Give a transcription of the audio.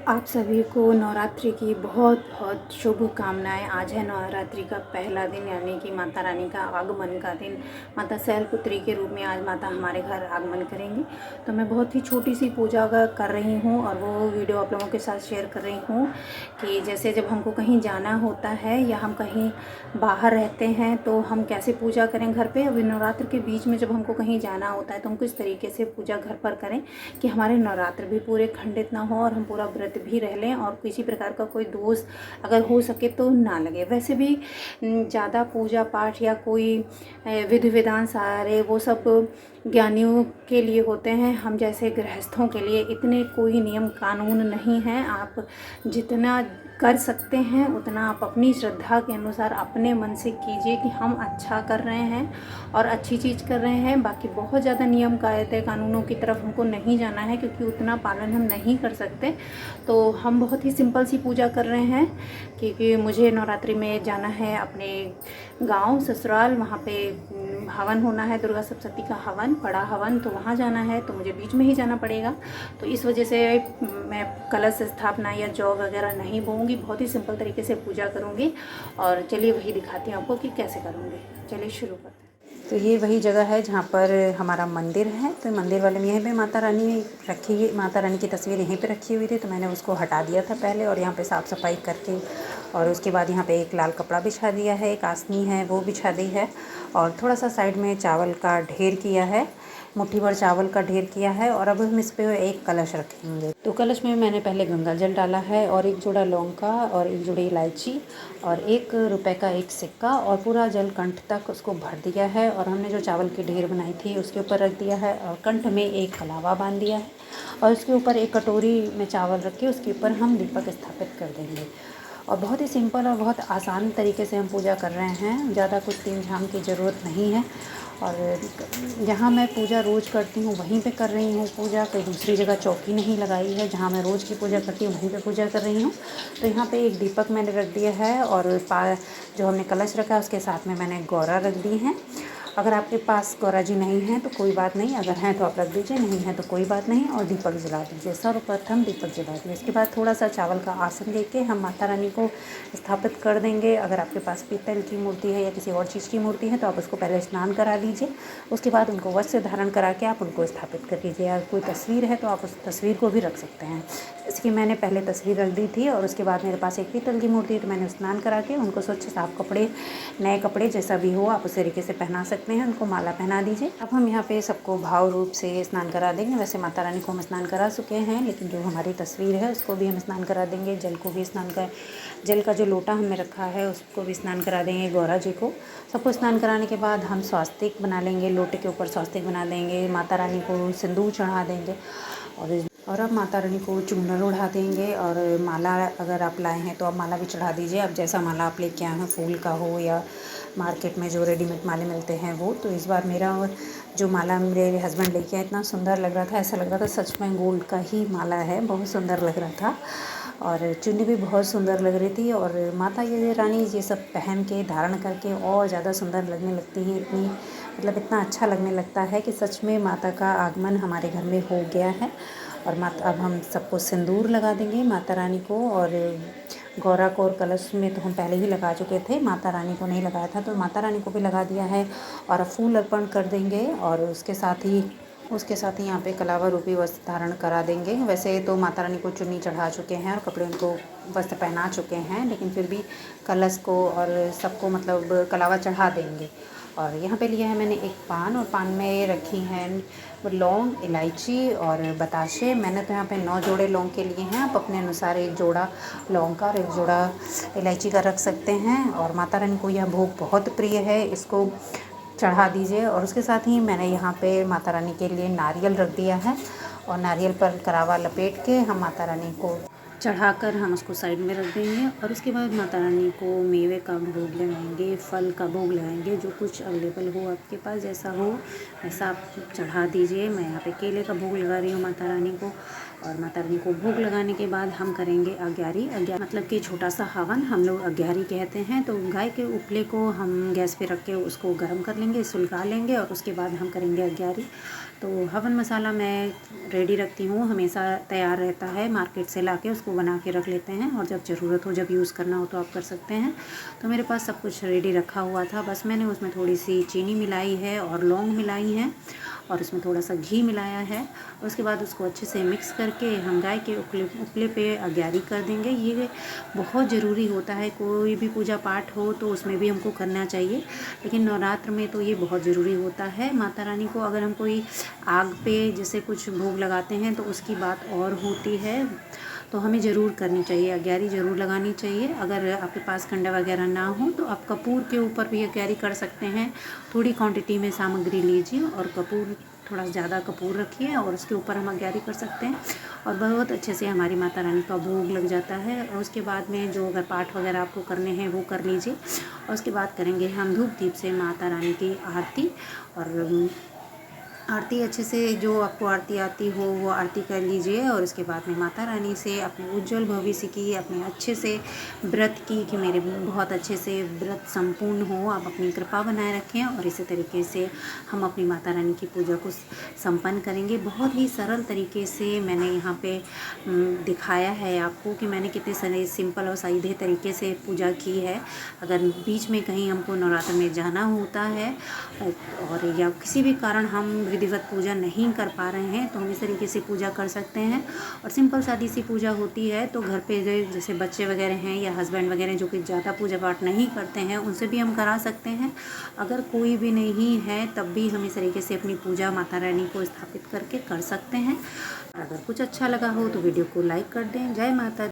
आप सभी को नवरात्रि की बहुत बहुत शुभकामनाएं। आज है नवरात्रि का पहला दिन, यानी कि माता रानी का आगमन का दिन। माता शैलपुत्री के रूप में आज माता हमारे घर आगमन करेंगी। तो मैं बहुत ही छोटी सी पूजा कर रही हूँ और वो वीडियो आप लोगों के साथ शेयर कर रही हूँ कि जैसे जब हमको कहीं जाना होता है या हम कहीं बाहर रहते हैं तो हम कैसे पूजा करें घर पे। अभी नवरात्र के बीच में जब हमको कहीं जाना होता है तो हम किस तरीके से पूजा घर पर करें कि हमारे नवरात्र भी पूरे खंडित ना हो और हम पूरा व्रत भी रह लें और किसी प्रकार का कोई दोष अगर हो सके तो ना लगे। वैसे भी ज़्यादा पूजा पाठ या कोई विधि विधान सारे वो सब ज्ञानियों के लिए होते हैं। हम जैसे गृहस्थों के लिए इतने कोई नियम कानून नहीं हैं। आप जितना कर सकते हैं उतना आप अपनी श्रद्धा के अनुसार अपने मन से कीजिए कि हम अच्छा कर रहे हैं और अच्छी चीज़ कर रहे हैं। बाकी बहुत ज़्यादा नियम कायदे कानूनों की तरफ हमको नहीं जाना है क्योंकि उतना पालन हम नहीं कर सकते। तो हम बहुत ही सिंपल सी पूजा कर रहे हैं क्योंकि मुझे नवरात्रि में जाना है अपने गांव ससुराल। वहाँ पे हवन होना है, दुर्गा सप्तशती का हवन, बड़ा हवन, तो वहाँ जाना है तो मुझे बीच में ही जाना पड़ेगा। तो इस वजह से मैं कलश स्थापना या जौ वगैरह नहीं बोऊँगी, बहुत ही सिंपल तरीके से पूजा करूँगी। और चलिए वही दिखाती हूँ आपको कि कैसे करूँगी। चलिए शुरू करते हैं। तो ये वही जगह है जहाँ पर हमारा मंदिर है। तो मंदिर वाले में यहीं पे माता रानी रखी, माता रानी की तस्वीर यहीं पे रखी हुई थी तो मैंने उसको हटा दिया था पहले और यहाँ पे साफ़ सफाई करके और उसके बाद यहाँ पे एक लाल कपड़ा बिछा दिया है, एक आसनी है वो बिछा दी है और थोड़ा सा साइड में चावल का ढेर किया है, मुट्ठी भर चावल का ढेर किया है। और अब हम इस पे एक कलश रखेंगे। तो कलश में मैंने पहले गंगा जल डाला है और एक जोड़ा लौंग का और एक जोड़ी इलायची और 1 रुपए का एक सिक्का और पूरा जल कंठ तक उसको भर दिया है। और हमने जो चावल की ढेर बनाई थी उसके ऊपर रख दिया है और कंठ में एक कलावा बांध दिया है और उसके ऊपर एक कटोरी में चावल रख के उसके ऊपर हम दीपक स्थापित कर देंगे। और बहुत ही सिंपल और बहुत आसान तरीके से हम पूजा कर रहे हैं, ज़्यादा कुछ तीम झाम की ज़रूरत नहीं है। और जहाँ मैं पूजा रोज़ करती हूँ वहीं पे कर रही हूँ पूजा, कोई दूसरी जगह चौकी नहीं लगाई है। जहाँ मैं रोज़ की पूजा करती हूँ वहीं पे पूजा कर रही हूँ। तो यहाँ पे एक दीपक मैंने रख दिया है और जो हमने कलश रखा है उसके साथ में मैंने गौरा रख दी है। अगर आपके पास गौरा जी नहीं हैं तो कोई बात नहीं, अगर हैं तो आप रख दीजिए, नहीं है तो कोई बात नहीं। और दीपक जला दीजिए, सर्वप्रथम दीपक जला दीजिए। इसके बाद थोड़ा सा चावल का आसन लेके हम माता रानी को स्थापित कर देंगे। अगर आपके पास पीतल की मूर्ति है या किसी और चीज़ की मूर्ति है तो आप उसको पहले स्नान करा लीजिए, उसके बाद उनको वस्त्र धारण करा के आप उनको स्थापित कर लीजिए। या कोई तस्वीर है तो आप उस तस्वीर को भी रख सकते हैं। जैसे कि मैंने पहले तस्वीर रख दी थी और उसके बाद मेरे पास एक पीतल की मूर्ति है तो मैंने स्नान करा के उनको स्वच्छ साफ कपड़े, नए कपड़े जैसा भी हो आप उस तरीके से पहना सकते हैं, उनको माला पहना दीजिए। अब हम यहाँ पे सबको भाव रूप से स्नान करा देंगे। वैसे माता रानी को हम स्नान करा चुके हैं लेकिन जो हमारी तस्वीर है उसको भी हम स्नान करा देंगे। जल को भी स्नान कर, जल का जो लोटा हमने रखा है उसको भी स्नान करा देंगे गौरा जी को। सबको स्नान कराने के बाद हम स्वास्तिक बना लेंगे, लोटे के ऊपर स्वास्तिक बना देंगे, माता रानी को सिंदूर चढ़ा देंगे और अब माता रानी को चूनर उड़ा देंगे। और माला अगर आप लाए हैं तो आप माला भी चढ़ा दीजिए। अब जैसा माला आप लेके आए हैं, फूल का हो या मार्केट में जो रेडीमेड माले मिलते हैं वो। तो इस बार मेरा जो माला मेरे हस्बैंड लेके आए इतना सुंदर लग रहा था, ऐसा लग रहा था सच में गोल्ड का ही माला है, बहुत सुंदर लग रहा था। और चुन्नी भी बहुत सुंदर लग रही थी और माता ये रानी ये सब पहन के धारण करके और ज़्यादा सुंदर लगने लगती हैं। इतनी मतलब इतना अच्छा लगने लगता है कि सच में माता का आगमन हमारे घर में हो गया है। और माता, अब हम सबको सिंदूर लगा देंगे माता रानी को। और गौरा को और कलश में तो हम पहले ही लगा चुके थे, माता रानी को नहीं लगाया था तो माता रानी को भी लगा दिया है। और अब फूल अर्पण कर देंगे और उसके साथ ही यहाँ पे कलावा रूपी वस्त्र धारण करा देंगे। वैसे तो माता रानी को चुन्नी चढ़ा चुके हैं और कपड़े उनको वस्त्र पहना चुके हैं, लेकिन फिर भी कलश को और सबको मतलब कलावा चढ़ा देंगे। और यहाँ पे लिया है मैंने एक पान और पान में रखी हैं लौंग, इलायची और बताशे। मैंने तो यहाँ पे 9 जोड़े लौंग के लिए हैं, आप अपने अनुसार 1 जोड़ा लौंग का और 1 जोड़ा इलायची का रख सकते हैं। और माता रानी को यह भोग बहुत प्रिय है, इसको चढ़ा दीजिए। और उसके साथ ही मैंने यहाँ पे माता रानी के लिए नारियल रख दिया है और नारियल पर करावा लपेट के हम माता रानी को चढ़ाकर हम उसको साइड में रख देंगे। और उसके बाद माता रानी को मेवे का भोग लगाएंगे, फल का भोग लगाएंगे, जो कुछ अवेलेबल हो आपके पास, जैसा हो वैसा आप चढ़ा दीजिए। मैं यहाँ पे केले का भोग लगा रही हूँ माता रानी को। और माता रानी को भोग लगाने के बाद हम करेंगे अग्यारी। अग्यारी मतलब कि छोटा सा हवन, हम लोग अग्यारी कहते हैं। तो गाय के उपले को हम गैस पे रख के उसको गर्म कर लेंगे, सुलगा लेंगे और उसके बाद हम करेंगे अग्यारी। तो हवन मसाला मैं रेडी रखती हूँ, हमेशा तैयार रहता है, मार्केट से लाके उसको बना के रख लेते हैं और जब ज़रूरत हो, जब यूज़ करना हो तो आप कर सकते हैं। तो मेरे पास सब कुछ रेडी रखा हुआ था, बस मैंने उसमें थोड़ी सी चीनी मिलाई है और लौंग मिलाई है और उसमें थोड़ा सा घी मिलाया है। उसके बाद उसको अच्छे से मिक्स करके हम गाय के उपले पे अग्यारी कर देंगे। ये बहुत ज़रूरी होता है, कोई भी पूजा पाठ हो तो उसमें भी हमको करना चाहिए, लेकिन नवरात्र में तो ये बहुत ज़रूरी होता है। माता रानी को अगर हम कोई आग पे जैसे कुछ भोग लगाते हैं तो उसकी बात और होती है, तो हमें ज़रूर करनी चाहिए, अग्यारी ज़रूर लगानी चाहिए। अगर आपके पास कंडा वगैरह ना हो तो आप कपूर के ऊपर भी अग्यारी कर सकते हैं। थोड़ी क्वांटिटी में सामग्री लीजिए और कपूर, थोड़ा ज़्यादा कपूर रखिए और उसके ऊपर हम अग्यारी कर सकते हैं और बहुत अच्छे से हमारी माता रानी का भोग लग जाता है। और उसके बाद में जो अगर पाठ वगैरह आपको करने हैं वो कर लीजिए और उसके बाद करेंगे हम धूप दीप से माता रानी की आरती। और आरती अच्छे से, जो आपको आरती आती हो वो आरती कर लीजिए और उसके बाद में माता रानी से अपने उज्जवल भविष्य की, अपने अच्छे से व्रत की, कि मेरे बहुत अच्छे से व्रत संपूर्ण हो, आप अपनी कृपा बनाए रखें और इसी तरीके से हम अपनी माता रानी की पूजा को संपन्न करेंगे। बहुत ही सरल तरीके से मैंने यहाँ पे दिखाया है आपको कि मैंने कितने सारे सिंपल और सीधे तरीके से पूजा की है। अगर बीच में कहीं हमको नवरात्र में जाना होता है और या किसी भी कारण हम विधिवत पूजा नहीं कर पा रहे हैं तो हम इस तरीके से पूजा कर सकते हैं। और सिंपल सादी सी पूजा होती है, तो घर पे जैसे बच्चे वगैरह हैं या हस्बैंड वगैरह जो कि ज़्यादा पूजा पाठ नहीं करते हैं उनसे भी हम करा सकते हैं। अगर कोई भी नहीं है तब भी हम इस तरीके से अपनी पूजा माता रानी को स्थापित करके कर सकते हैं। अगर कुछ अच्छा लगा हो तो वीडियो को लाइक कर दें। जय माता।